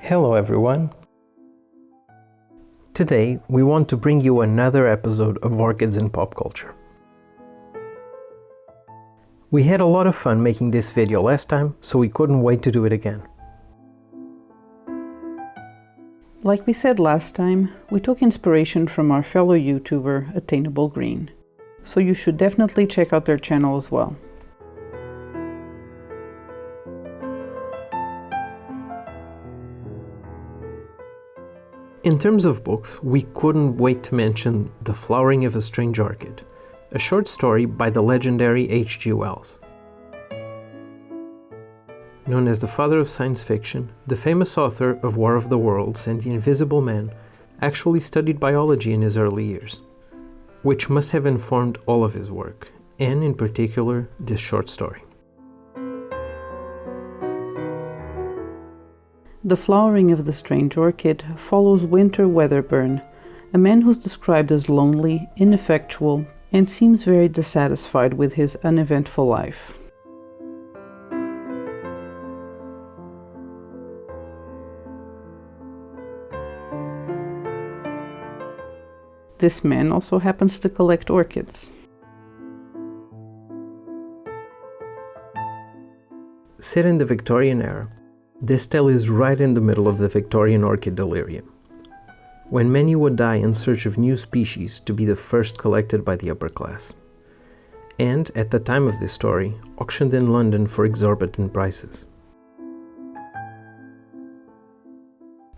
Hello everyone! Today we want to bring you another episode of Orchids in Pop Culture. We had a lot of fun making this video last time, so we couldn't wait to do it again. Like we said last time, we took inspiration from our fellow YouTuber, Attainable Green. So you should definitely check out their channel as well. In terms of books, we couldn't wait to mention The Flowering of a Strange Orchid, a short story by the legendary H.G. Wells. Known as the father of science fiction, the famous author of War of the Worlds and The Invisible Man actually studied biology in his early years, which must have informed all of his work, and in particular this short story. The Flowering of the Strange Orchid follows Winter Weatherburn, a man who's described as lonely, ineffectual, and seems very dissatisfied with his uneventful life. This man also happens to collect orchids. Set in the Victorian era, this tale is right in the middle of the Victorian orchidelirium, when many would die in search of new species to be the first collected by the upper class, and, at the time of this story, auctioned in London for exorbitant prices.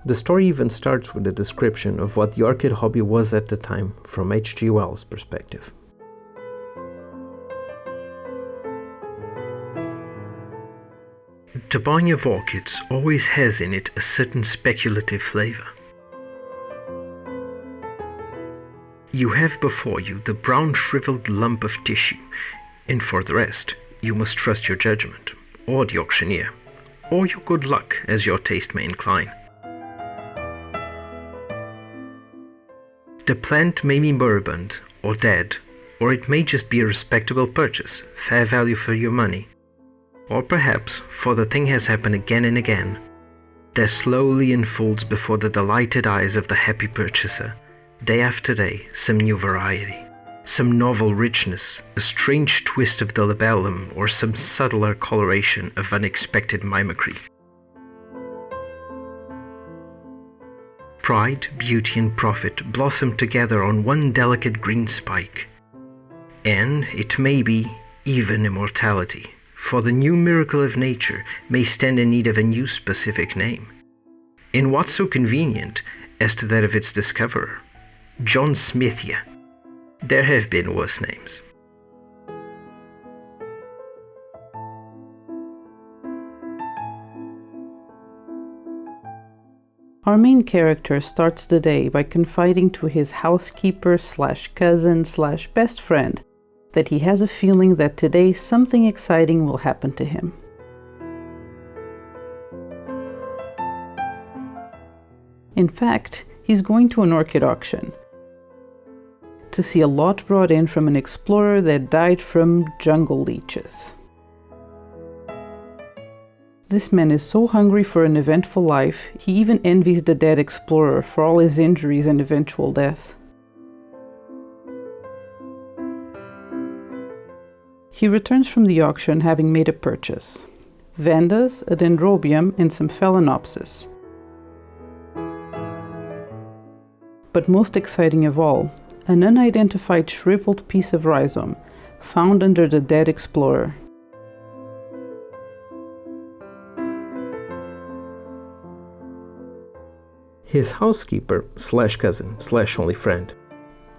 The story even starts with a description of what the orchid hobby was at the time from H.G. Wells' perspective. The buying of orchids always has in it a certain speculative flavor. You have before you the brown shriveled lump of tissue, and for the rest, you must trust your judgment, or the auctioneer, or your good luck as your taste may incline. The plant may be moribund, or dead, or it may just be a respectable purchase, fair value for your money. Or perhaps, for the thing has happened again and again, there slowly unfolds before the delighted eyes of the happy purchaser, day after day, some new variety, some novel richness, a strange twist of the labellum, or some subtler coloration of unexpected mimicry. Pride, beauty, and profit blossom together on one delicate green spike. And it may be even immortality, for the new miracle of nature may stand in need of a new specific name. And what's so convenient as to that of its discoverer, John Smithia? There have been worse names. Our main character starts the day by confiding to his housekeeper/cousin/best friend that he has a feeling that today something exciting will happen to him. In fact, he's going to an orchid auction to see a lot brought in from an explorer that died from jungle leeches. This man is so hungry for an eventful life, he even envies the dead explorer for all his injuries and eventual death. He returns from the auction having made a purchase: vandas, a dendrobium, and some phalaenopsis. But most exciting of all, an unidentified shriveled piece of rhizome found under the dead explorer. His housekeeper/cousin/only friend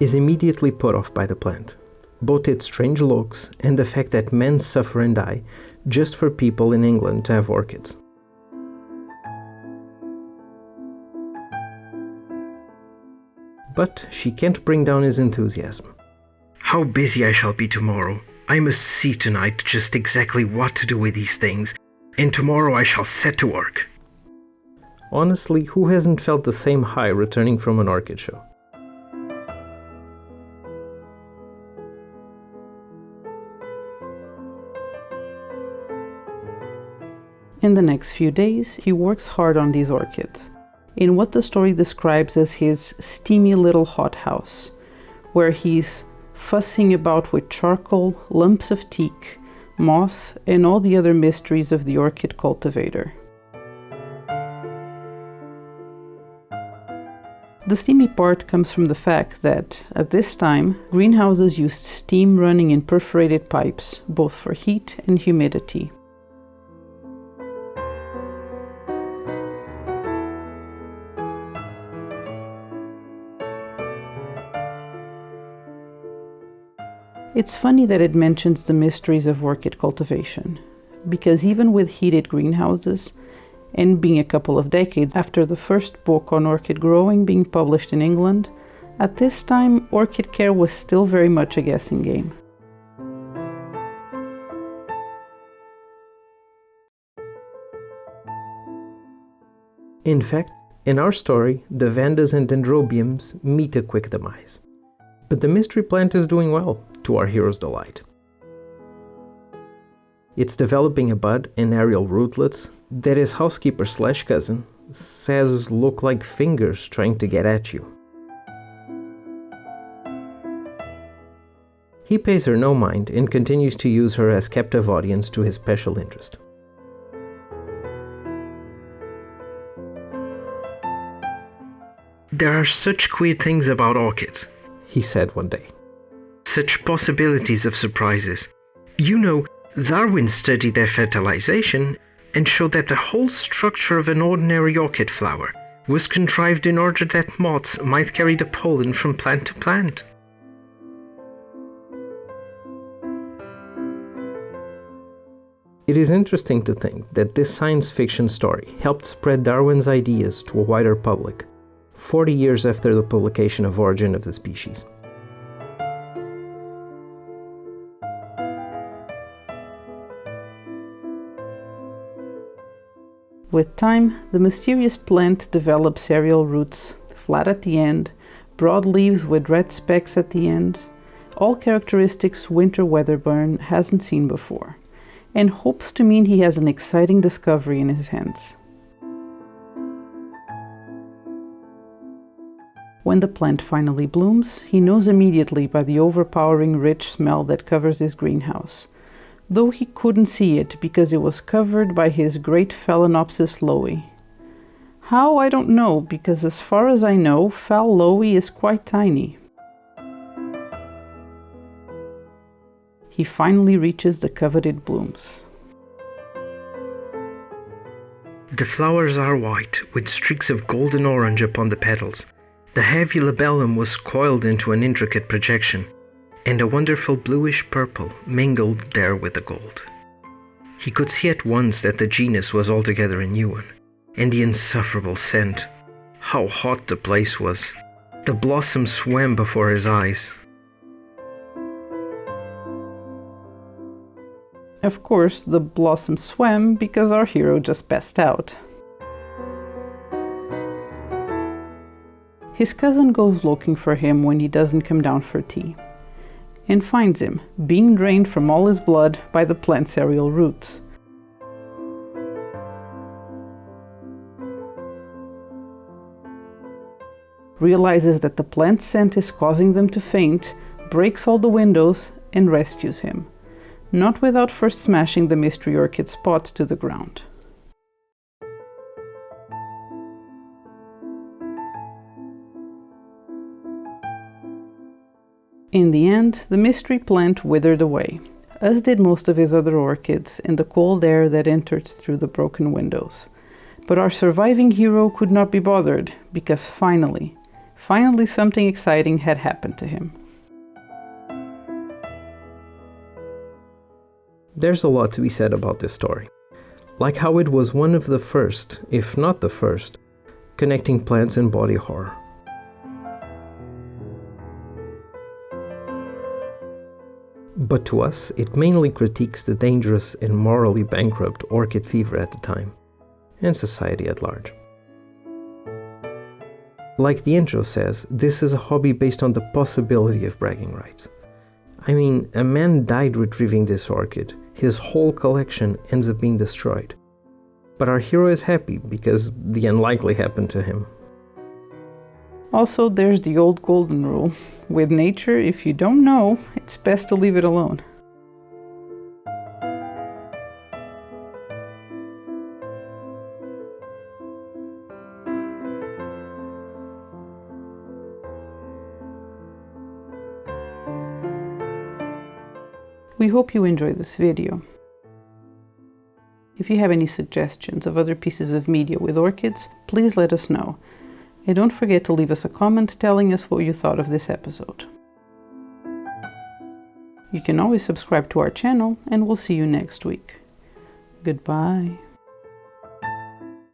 is immediately put off by the plant, both its strange looks and the fact that men suffer and die just for people in England to have orchids. But she can't bring down his enthusiasm. How busy I shall be tomorrow. I must see tonight just exactly what to do with these things, and tomorrow I shall set to work. Honestly, who hasn't felt the same high returning from an orchid show? In the next few days, he works hard on these orchids, in what the story describes as his steamy little hothouse, where he's fussing about with charcoal, lumps of teak, moss, and all the other mysteries of the orchid cultivator. The steamy part comes from the fact that, at this time, greenhouses used steam running in perforated pipes, both for heat and humidity. It's funny that it mentions the mysteries of orchid cultivation, because even with heated greenhouses, and being a couple of decades after the first book on orchid growing being published in England, at this time orchid care was still very much a guessing game. In fact, in our story, the vandas and dendrobiums meet a quick demise. But the mystery plant is doing well, to our hero's delight. It's developing a bud and aerial rootlets that his housekeeper/cousin says look like fingers trying to get at you. He pays her no mind and continues to use her as captive audience to his special interest. "There are such queer things about orchids," he said one day. "Such possibilities of surprises. You know, Darwin studied their fertilization and showed that the whole structure of an ordinary orchid flower was contrived in order that moths might carry the pollen from plant to plant." It is interesting to think that this science fiction story helped spread Darwin's ideas to a wider public, 40 years after the publication of Origin of the Species. With time, the mysterious plant develops aerial roots, flat at the end, broad leaves with red specks at the end, all characteristics winter weatherburn hasn't seen before, and hopes to mean he has an exciting discovery in his hands. When the plant finally blooms, he knows immediately by the overpowering rich smell that covers his greenhouse, though he couldn't see it because it was covered by his great phalaenopsis lowi. How, I don't know, because as far as I know, phal lowi is quite tiny. He finally reaches the coveted blooms. The flowers are white, with streaks of golden orange upon the petals. The heavy labellum was coiled into an intricate projection, and a wonderful bluish purple mingled there with the gold. He could see at once that the genus was altogether a new one, and the insufferable scent. How hot the place was! The blossom swam before his eyes. Of course, the blossom swam because our hero just passed out. His cousin goes looking for him when he doesn't come down for tea, and finds him, being drained from all his blood by the plant's aerial roots. Realizes that the plant's scent is causing them to faint, breaks all the windows, and rescues him, not without first smashing the mystery orchid's pot to the ground. In the end, the mystery plant withered away, as did most of his other orchids in the cold air that entered through the broken windows. But our surviving hero could not be bothered, because finally something exciting had happened to him. There's a lot to be said about this story, like how it was one of the first, if not the first, connecting plants and body horror. But to us, it mainly critiques the dangerous and morally bankrupt orchid fever at the time, and society at large. Like the intro says, this is a hobby based on the possibility of bragging rights. I mean, a man died retrieving this orchid. His whole collection ends up being destroyed. But our hero is happy because the unlikely happened to him. Also, there's the old golden rule. With nature, if you don't know, it's best to leave it alone. We hope you enjoyed this video. If you have any suggestions of other pieces of media with orchids, please let us know. And don't forget to leave us a comment telling us what you thought of this episode. You can always subscribe to our channel, and we'll see you next week. Goodbye.